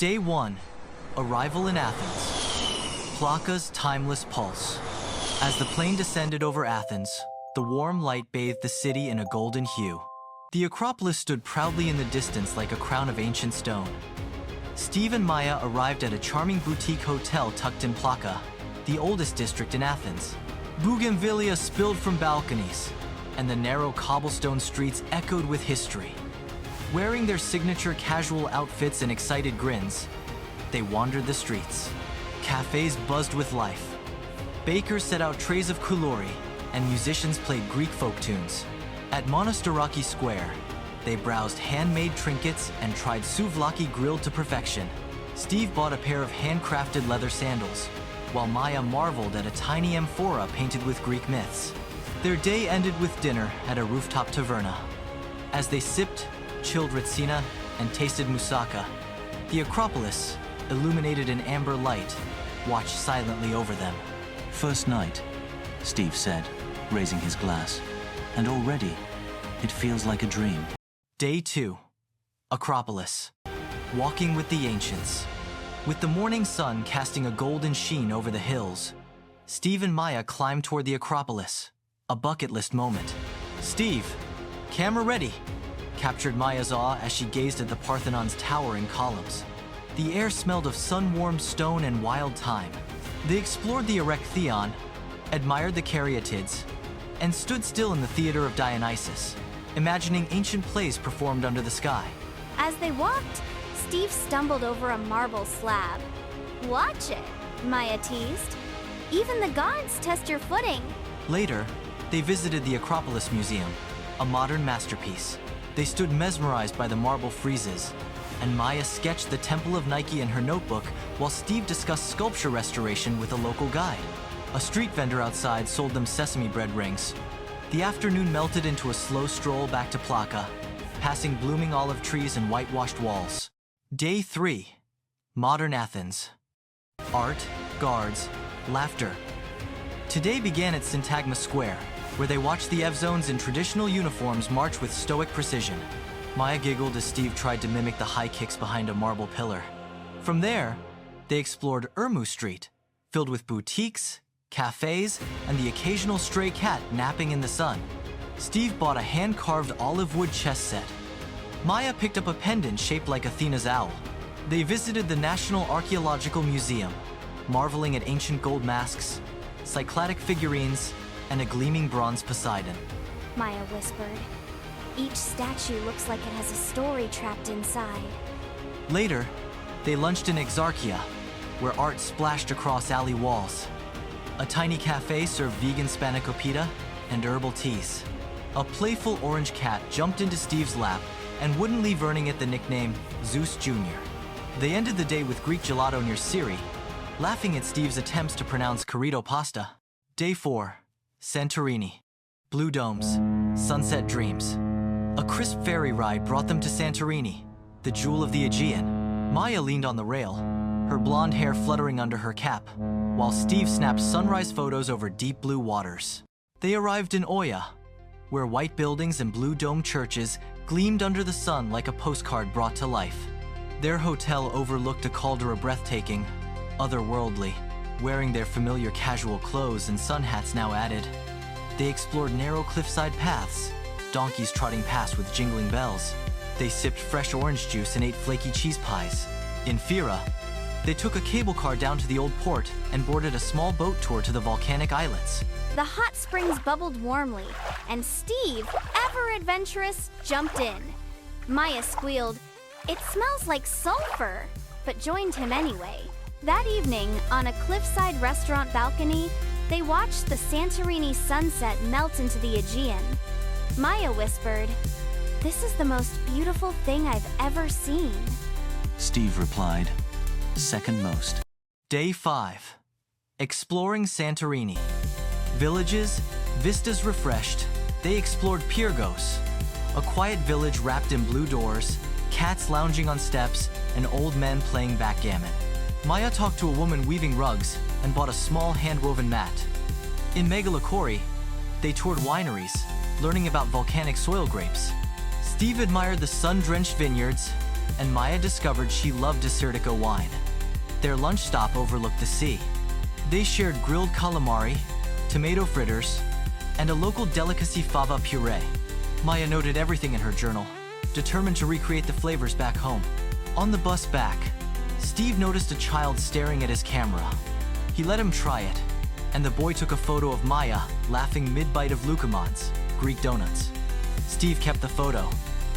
Day 1. Arrival in Athens. Plaka's timeless pulse. As the plane descended over Athens, the warm light bathed the city in a golden hue. The Acropolis stood proudly in the distance like a crown of ancient stone. Steve and Maya arrived at a charming boutique hotel tucked in Plaka, the oldest district in Athens. Bougainvillea spilled from balconies, and the narrow cobblestone streets echoed with history. Wearing their signature casual outfits and excited grins, they wandered the streets. Cafes buzzed with life. Bakers set out trays of koulouri, and musicians played Greek folk tunes. At Monastiraki Square, they browsed handmade trinkets and tried souvlaki grilled to perfection. Steve bought a pair of handcrafted leather sandals, while Maya marveled at a tiny amphora painted with Greek myths. Their day ended with dinner at a rooftop taverna. As they sipped, chilled ritsina, and tasted moussaka, the Acropolis, illuminated in amber light, watched silently over them. First night, Steve said, raising his glass, and already it feels like a dream. Day 2. Acropolis. Walking with the ancients. With the morning sun casting a golden sheen over the hills, Steve and Maya climbed toward the Acropolis, a bucket list moment. Steve, camera ready, captured Maya's awe as she gazed at the Parthenon's towering columns. The air smelled of sun-warmed stone and wild thyme. They explored the Erechtheion, admired the caryatids, and stood still in the Theater of Dionysus, imagining ancient plays performed under the sky. As they walked, Steve stumbled over a marble slab. "Watch it," Maya teased. "Even the gods test your footing." Later, they visited the Acropolis Museum, a modern masterpiece. They stood mesmerized by the marble friezes, and Maya sketched the Temple of Nike in her notebook while Steve discussed sculpture restoration with a local guide. A street vendor outside sold them sesame bread rings. The afternoon melted into a slow stroll back to Plaka, passing blooming olive trees and whitewashed walls. Day 3. Modern Athens. Art, guards, laughter. Today began at Syntagma Square, where they watched the Evzones in traditional uniforms march with stoic precision. Maya giggled as Steve tried to mimic the high kicks behind a marble pillar. From there, they explored Irmu Street, filled with boutiques, cafes, and the occasional stray cat napping in the sun. Steve bought a hand-carved olive wood chess set. Maya picked up a pendant shaped like Athena's owl. They visited the National Archaeological Museum, marveling at ancient gold masks, Cycladic figurines, and a gleaming bronze Poseidon. Maya whispered. "Each statue looks like it has a story trapped inside." Later, they lunched in Exarchia, where art splashed across alley walls. A tiny cafe served vegan spanakopita and herbal teas. A playful orange cat jumped into Steve's lap and wouldn't leave earning it the nickname Zeus Jr. They ended the day with Greek gelato near Siri, laughing at Steve's attempts to pronounce Corrido pasta. Day 4. Santorini. Blue domes, sunset dreams. A crisp ferry ride brought them to Santorini, the jewel of the Aegean. Maya leaned on the rail, her blonde hair fluttering under her cap, while Steve snapped sunrise photos over deep blue waters. They arrived in Oia, where white buildings and blue dome churches gleamed under the sun like a postcard brought to life. Their hotel overlooked a caldera breathtaking, otherworldly. Wearing their familiar casual clothes and sun hats now added, they explored narrow cliffside paths, donkeys trotting past with jingling bells. They sipped fresh orange juice and ate flaky cheese pies. In Fira, they took a cable car down to the old port and boarded a small boat tour to the volcanic islets. The hot springs bubbled warmly, and Steve, ever adventurous, jumped in. Maya squealed, "It smells like sulfur," but joined him anyway. That evening, on a cliffside restaurant balcony, they watched the Santorini sunset melt into the Aegean. Maya whispered, "This is the most beautiful thing I've ever seen." Steve replied, "Second most." Day 5. Exploring Santorini. Villages, vistas refreshed, they explored Pyrgos, a quiet village wrapped in blue doors, cats lounging on steps, and old men playing backgammon. Maya talked to a woman weaving rugs and bought a small hand-woven mat. In Megalochori, they toured wineries, learning about volcanic soil grapes. Steve admired the sun-drenched vineyards, and Maya discovered she loved Desertico wine. Their lunch stop overlooked the sea. They shared grilled calamari, tomato fritters, and a local delicacy fava puree. Maya noted everything in her journal, determined to recreate the flavors back home. On the bus back, Steve noticed a child staring at his camera. He let him try it, and the boy took a photo of Maya laughing mid-bite of Loukoumans, Greek donuts. Steve kept the photo,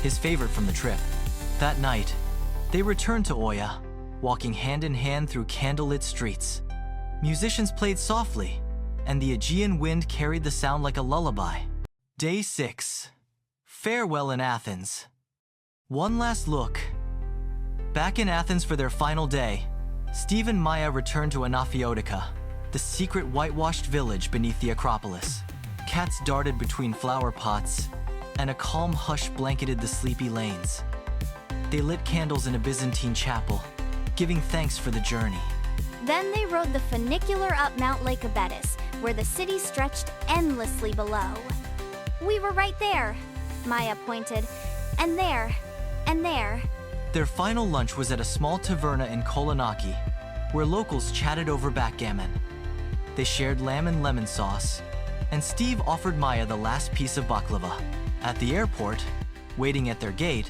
his favorite from the trip. That night, they returned to Oia, walking hand in hand through candlelit streets. Musicians played softly, and the Aegean wind carried the sound like a lullaby. Day 6. Farewell in Athens. One last look. Back in Athens for their final day, Steve and Maya returned to Anafiotika, the secret whitewashed village beneath the Acropolis. Cats darted between flower pots, and a calm hush blanketed the sleepy lanes. They lit candles in a Byzantine chapel, giving thanks for the journey. Then they rode the funicular up Mount Lycabettus, where the city stretched endlessly below. We were right there, Maya pointed, and there, and there. Their final lunch was at a small taverna in Kolonaki, where locals chatted over backgammon. They shared lamb and lemon sauce, and Steve offered Maya the last piece of baklava. At the airport, waiting at their gate,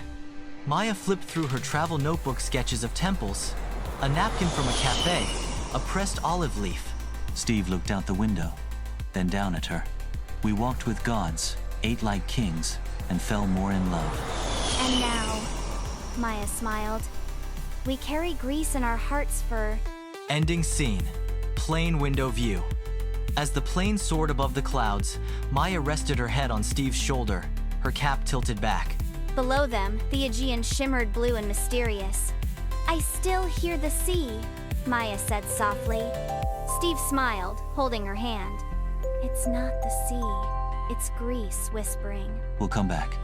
Maya flipped through her travel notebook sketches of temples, a napkin from a cafe, a pressed olive leaf. Steve looked out the window, then down at her. We walked with gods, ate like kings, and fell more in love. And now, Maya smiled, we carry Greece in our hearts for... Ending scene. Plane window view. As the plane soared above the clouds, Maya rested her head on Steve's shoulder, her cap tilted back. Below them, the Aegean shimmered blue and mysterious. I still hear the sea, Maya said softly. Steve smiled, holding her hand. It's not the sea, it's Greece whispering. We'll come back.